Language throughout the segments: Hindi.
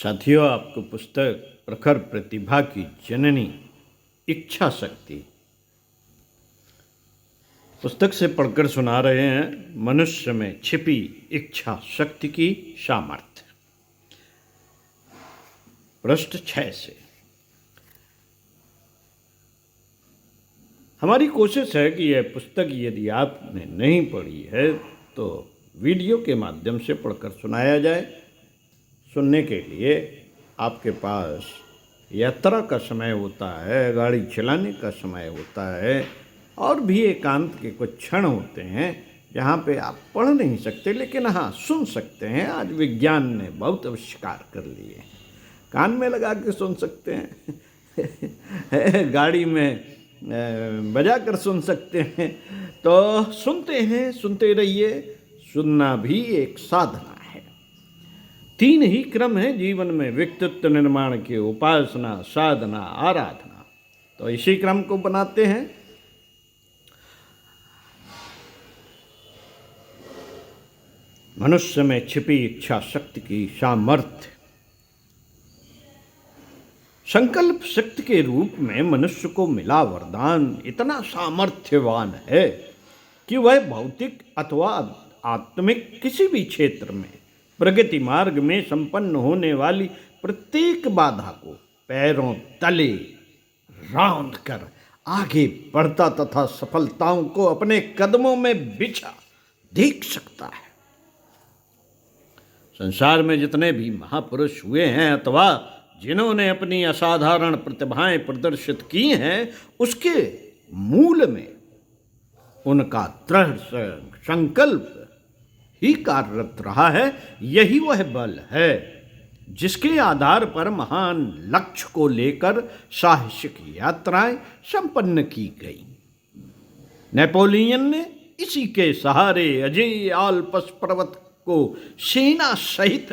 साथियों, आपको पुस्तक प्रखर प्रतिभा की जननी इच्छा शक्ति पुस्तक से पढ़कर सुना रहे हैं। मनुष्य में छिपी इच्छा शक्ति की सामर्थ्य। पृष्ठ 6 से। हमारी कोशिश है कि यह पुस्तक यदि आपने नहीं पढ़ी है तो वीडियो के माध्यम से पढ़कर सुनाया जाए। सुनने के लिए आपके पास यात्रा का समय होता है, गाड़ी चलाने का समय होता है, और भी एकांत के कुछ क्षण होते हैं जहाँ पे आप पढ़ नहीं सकते, लेकिन हाँ सुन सकते हैं। आज विज्ञान ने बहुत आविष्कार कर लिए हैं। कान में लगा के सुन सकते हैं गाड़ी में बजा कर सुन सकते हैं। तो सुनते हैं, सुनते रहिए। सुनना भी एक साधना है। 3 ही क्रम है जीवन में व्यक्तित्व निर्माण के: उपासना, साधना, आराधना। तो इसी क्रम को बनाते हैं। मनुष्य में छिपी इच्छा शक्ति की सामर्थ्य। संकल्प शक्ति के रूप में मनुष्य को मिला वरदान इतना सामर्थ्यवान है कि वह भौतिक अथवा आत्मिक किसी भी क्षेत्र में प्रगति मार्ग में संपन्न होने वाली प्रत्येक बाधा को पैरों तले रौंद कर आगे बढ़ता तथा सफलताओं को अपने कदमों में बिछा देख सकता है। संसार में जितने भी महापुरुष हुए हैं अथवा जिन्होंने अपनी असाधारण प्रतिभाएं प्रदर्शित की हैं, उसके मूल में उनका दृढ़ संकल्प ही कार्यरत रहा है। यही वह बल है जिसके आधार पर महान लक्ष्य को लेकर साहसिक यात्राएं संपन्न की गई। नेपोलियन ने इसी के सहारे अजय आल्प्स पर्वत को सेना सहित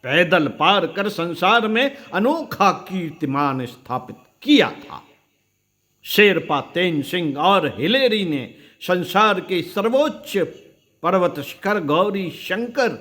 पैदल पार कर संसार में अनोखा कीर्तिमान स्थापित किया था। शेरपा तेनसिंग और हिलेरी ने संसार के सर्वोच्च पर्वत शिखर गौरी शंकर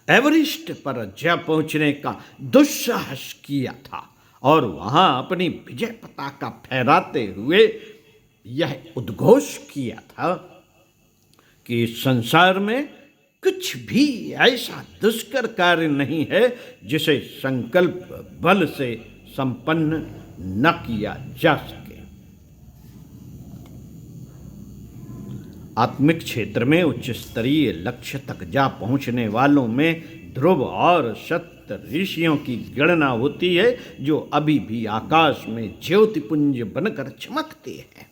एवरेस्ट पर जा पहुंचने का दुस्साहस किया था और वहां अपनी विजय पताका फहराते हुए यह उद्घोष किया था कि इस संसार में कुछ भी ऐसा दुष्कर कार्य नहीं है जिसे संकल्प बल से संपन्न न किया जा सके। आत्मिक क्षेत्र में उच्च स्तरीय लक्ष्य तक जा पहुंचने वालों में ध्रुव और सप्त ऋषियों की गणना होती है, जो अभी भी आकाश में ज्योतिपुंज बनकर चमकते हैं।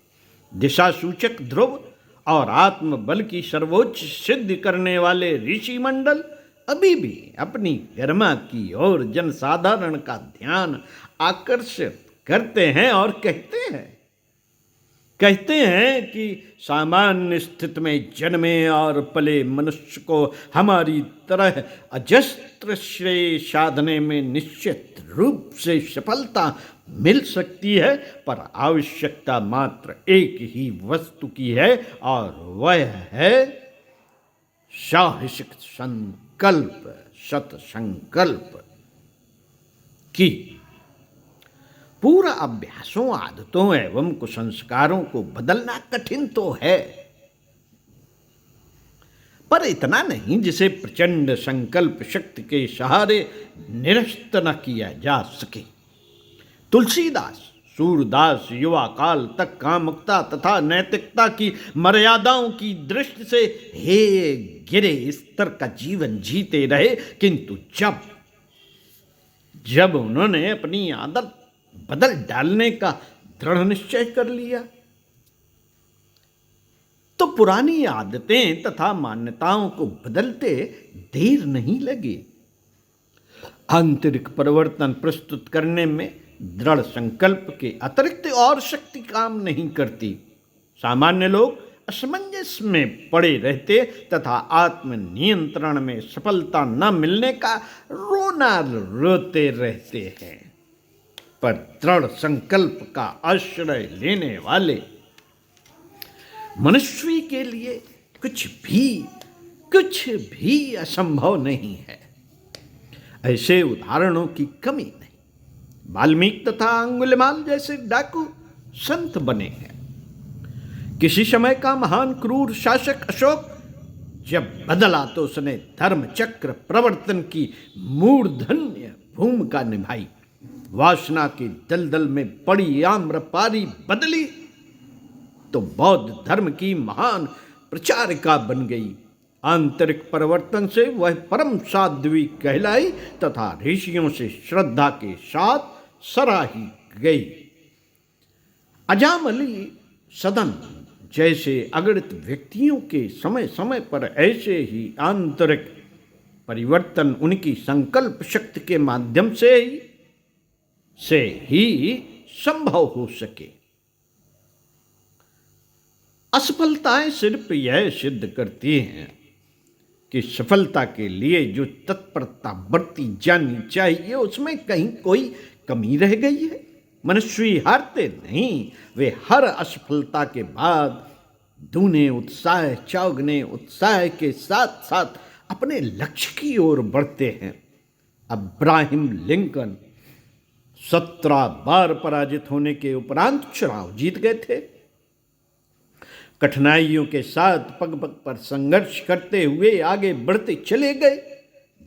दिशा सूचक ध्रुव और आत्मबल की सर्वोच्च सिद्धि करने वाले ऋषि मंडल अभी भी अपनी गरिमा की ओर जनसाधारण का ध्यान आकर्षित करते हैं और कहते हैं कि सामान्य स्थिति में जन्मे और पले मनुष्य को हमारी तरह अजस्त्र श्रेय साधने में निश्चित रूप से सफलता मिल सकती है, पर आवश्यकता मात्र एक ही वस्तु की है और वह है साहसिक संकल्प, सत्संकल्प की। पूरा अभ्यासों, आदतों एवं कुसंस्कारों को बदलना कठिन तो है, पर इतना नहीं जिसे प्रचंड संकल्प शक्ति के सहारे निरस्त न किया जा सके। तुलसीदास, सूरदास युवा काल तक कामुकता तथा नैतिकता की मर्यादाओं की दृष्टि से हे गिरे स्तर का जीवन जीते रहे, किंतु जब उन्होंने अपनी आदत बदल डालने का दृढ़ निश्चय कर लिया तो पुरानी आदतें तथा मान्यताओं को बदलते देर नहीं लगी। आंतरिक परिवर्तन प्रस्तुत करने में दृढ़ संकल्प के अतिरिक्त और शक्ति काम नहीं करती। सामान्य लोग असमंजस में पड़े रहते तथा आत्मनियंत्रण में सफलता न मिलने का रोना रोते रहते हैं, पर दृढ़ संकल्प का आश्रय लेने वाले मनुष्य के लिए कुछ भी असंभव नहीं है। ऐसे उदाहरणों की कमी नहीं। वाल्मीकि तथा अंगुलिमाल जैसे डाकू संत बने हैं। किसी समय का महान क्रूर शासक अशोक जब बदला तो उसने धर्म चक्र प्रवर्तन की मूर्धन्य भूमिका निभाई। वासना के दलदल में पड़ी आम्रपाली बदली तो बौद्ध धर्म की महान प्रचारिका बन गई। आंतरिक परिवर्तन से वह परम साध्वी कहलाई तथा ऋषियों से श्रद्धा के साथ सराही गई। अजामली सदन जैसे अगणित व्यक्तियों के समय समय पर ऐसे ही आंतरिक परिवर्तन उनकी संकल्प शक्ति के माध्यम से ही संभव हो सके। असफलताएं सिर्फ यह सिद्ध करती हैं कि सफलता के लिए जो तत्परता बरती जानी चाहिए उसमें कहीं कोई कमी रह गई है। मनुष्य हारते नहीं, वे हर असफलता के बाद दूने उत्साह चौगने उत्साह के साथ साथ अपने लक्ष्य की ओर बढ़ते हैं। अब्राहम लिंकन 17 बार पराजित होने के उपरांत चुनाव जीत गए थे। कठिनाइयों के साथ पग पग पर संघर्ष करते हुए आगे बढ़ते चले गए।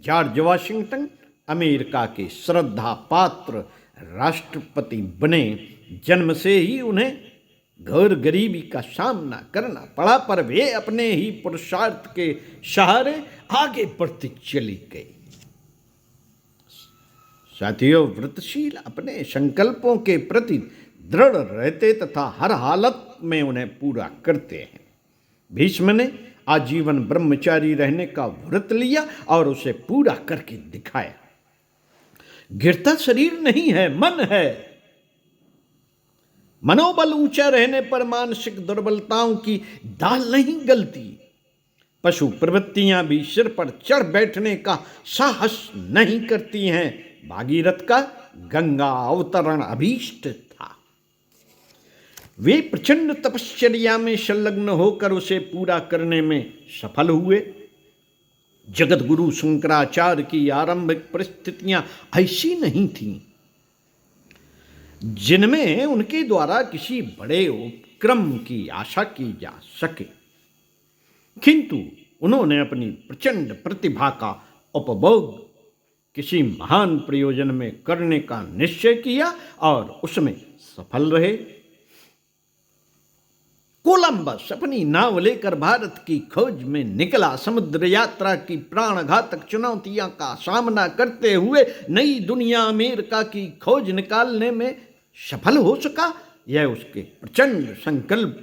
जॉर्ज वाशिंगटन अमेरिका के श्रद्धा पात्र राष्ट्रपति बने। जन्म से ही उन्हें घोर गरीबी का सामना करना पड़ा, पर वे अपने ही पुरुषार्थ के सहारे आगे बढ़ते चली गई। साथियों, व्रतशील अपने संकल्पों के प्रति दृढ़ रहते तथा हर हालत में उन्हें पूरा करते हैं। भीष्म ने आजीवन ब्रह्मचारी रहने का व्रत लिया और उसे पूरा करके दिखाया। गिरता शरीर नहीं है, मन है। मनोबल ऊंचा रहने पर मानसिक दुर्बलताओं की दाल नहीं गलती। पशु प्रवृत्तियां भी सिर पर चढ़ बैठने का साहस नहीं करती हैं। भागीरथ का गंगा अवतरण अभीष्ट था। वे प्रचंड तपश्चर्या में संलग्न होकर उसे पूरा करने में सफल हुए। जगत गुरु शंकराचार्य की आरंभिक परिस्थितियां ऐसी नहीं थीं जिनमें उनके द्वारा किसी बड़े उपक्रम की आशा की जा सके, किंतु उन्होंने अपनी प्रचंड प्रतिभा का उपभोग किसी महान प्रयोजन में करने का निश्चय किया और उसमें सफल रहे। कोलंबस अपनी नाव लेकर भारत की खोज में निकला। समुद्र यात्रा की प्राणघातक चुनौतियों का सामना करते हुए नई दुनिया अमेरिका की खोज निकालने में सफल हो सका। यह उसके प्रचंड संकल्प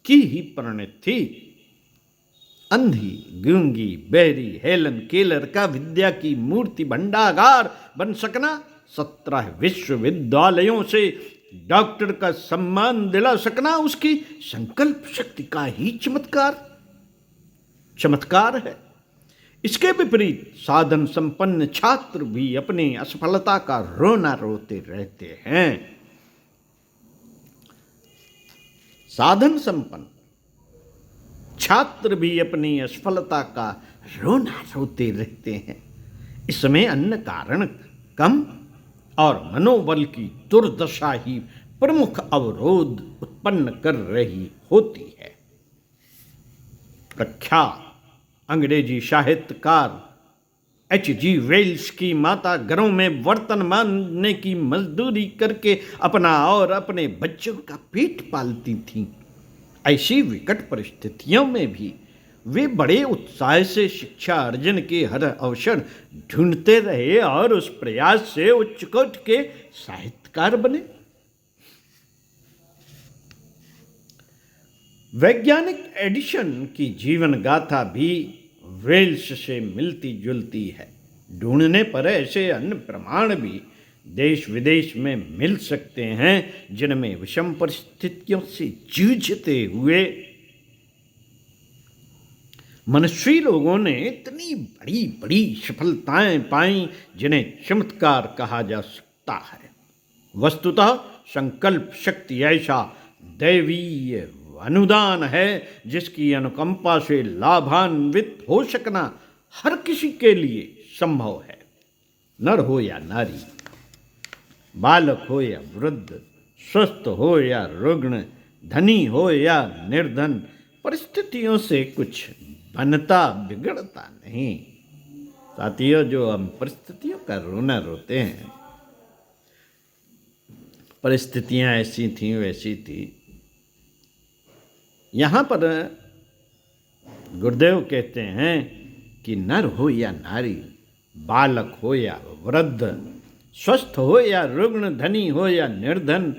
की ही परिणति थी। अंधी, गूंगी, बहरी हेलन केलर का विद्या की मूर्ति भंडागार बन सकना, 17 विश्वविद्यालयों से डॉक्टर का सम्मान दिला सकना उसकी संकल्प शक्ति का ही चमत्कार है। इसके विपरीत साधन संपन्न छात्र भी अपनी असफलता का रोना रोते रहते हैं। साधन संपन्न छात्र भी अपनी असफलता का रोना रोते रहते हैं। इसमें अन्य कारण कम और मनोबल की दुर्दशा ही प्रमुख अवरोध उत्पन्न कर रही होती है। प्रख्यात अंग्रेजी साहित्यकार H.G. वेल्स की माता घरों में बर्तन मांजने की मजदूरी करके अपना और अपने बच्चों का पेट पालती थीं। ऐसी विकट परिस्थितियों में भी वे बड़े उत्साह से शिक्षा अर्जन के हर अवसर ढूंढते रहे और उस प्रयास से उच्च कोट के साहित्यकार बने। वैज्ञानिक एडिशन की जीवन गाथा भी वेल्स से मिलती जुलती है। ढूंढने पर ऐसे अन्य प्रमाण भी देश विदेश में मिल सकते हैं जिनमें विषम परिस्थितियों से जूझते हुए मनुष्य लोगों ने इतनी बड़ी बड़ी सफलताएं पाई जिन्हें चमत्कार कहा जा सकता है। वस्तुतः संकल्प शक्ति ऐसा दैवीय अनुदान है जिसकी अनुकंपा से लाभान्वित हो सकना हर किसी के लिए संभव है। नर हो या नारी, बालक हो या वृद्ध, स्वस्थ हो या रुग्ण, धनी हो या निर्धन, परिस्थितियों से कुछ बनता बिगड़ता नहीं। साथियों, जो हम परिस्थितियों का रोना रोते हैं, परिस्थितियां ऐसी थीं वैसी थी, यहाँ पर गुरुदेव कहते हैं कि नर हो या नारी, बालक हो या वृद्ध, स्वस्थ हो या रुग्ण, धनी हो या निर्धन,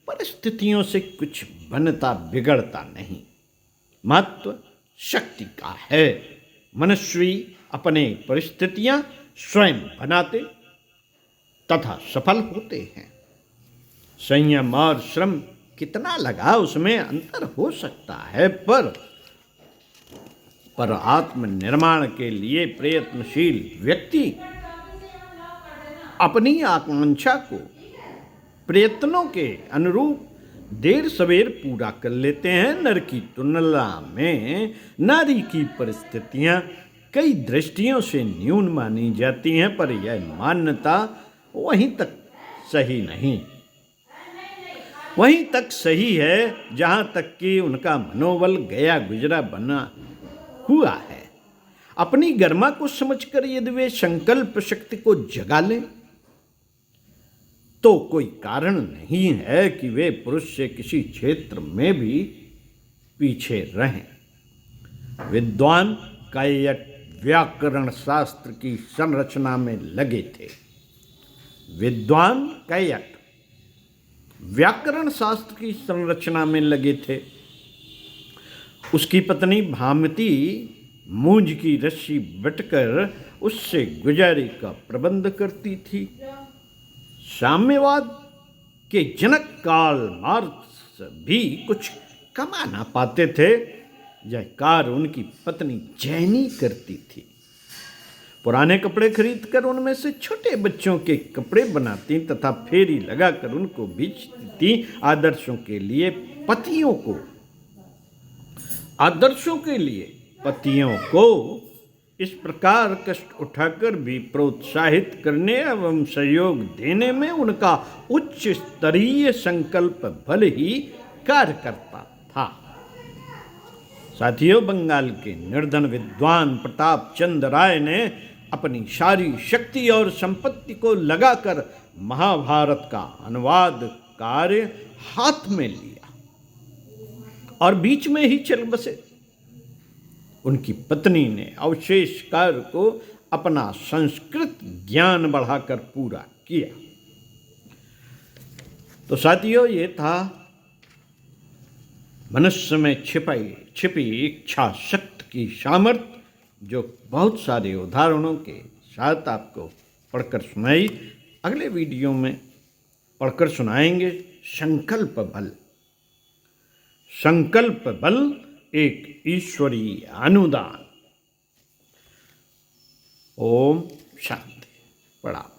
परिस्थितियों से कुछ बनता बिगड़ता नहीं। महत्व शक्ति का है। मनुष्य अपने परिस्थितियां स्वयं बनाते तथा सफल होते हैं। संयम और श्रम कितना लगा उसमें अंतर हो सकता है, पर आत्मनिर्माण के लिए प्रयत्नशील व्यक्ति अपनी आकांक्षा को प्रयत्नों के अनुरूप देर सवेर पूरा कर लेते हैं। नर की तुलना में नारी की परिस्थितियां कई दृष्टियों से न्यून मानी जाती हैं, पर यह मान्यता वहीं तक सही है जहां तक कि उनका मनोबल गया गुजरा बना हुआ है। अपनी गरिमा को समझकर यदि वे संकल्प शक्ति को जगा लें तो कोई कारण नहीं है कि वे पुरुष से किसी क्षेत्र में भी पीछे रहें। विद्वान कैयट व्याकरण शास्त्र की संरचना में लगे थे। विद्वान कैयट व्याकरण शास्त्र की संरचना में लगे थे। उसकी पत्नी भामती मूंज की रस्सी बटकर उससे गुजारे का प्रबंध करती थी। साम्यवाद के जनक कार्ल मार्क्स भी कुछ कमा ना पाते थे। यह कार्य उनकी पत्नी जैनी करती थी। पुराने कपड़े खरीदकर उनमें से छोटे बच्चों के कपड़े बनाती तथा फेरी लगाकर उनको बेचती थी। आदर्शों के लिए पतियों को इस प्रकार कष्ट उठाकर भी प्रोत्साहित करने एवं सहयोग देने में उनका उच्च स्तरीय संकल्प बल ही कार्य करता था। साथियों, बंगाल के निर्धन विद्वान प्रताप चंद्र राय ने अपनी सारी शक्ति और संपत्ति को लगाकर महाभारत का अनुवाद कार्य हाथ में लिया और बीच में ही चल बसे। उनकी पत्नी ने अवशेष कार्य को अपना संस्कृत ज्ञान बढ़ाकर पूरा किया। तो साथियों, ये था मनुष्य में छिपी इच्छा शक्ति की सामर्थ्य, जो बहुत सारे उदाहरणों के साथ आपको पढ़कर सुनाई। अगले वीडियो में पढ़कर सुनाएंगे संकल्प बल एक ईश्वरीय अनुदान। ओम शांति। प्रणाम।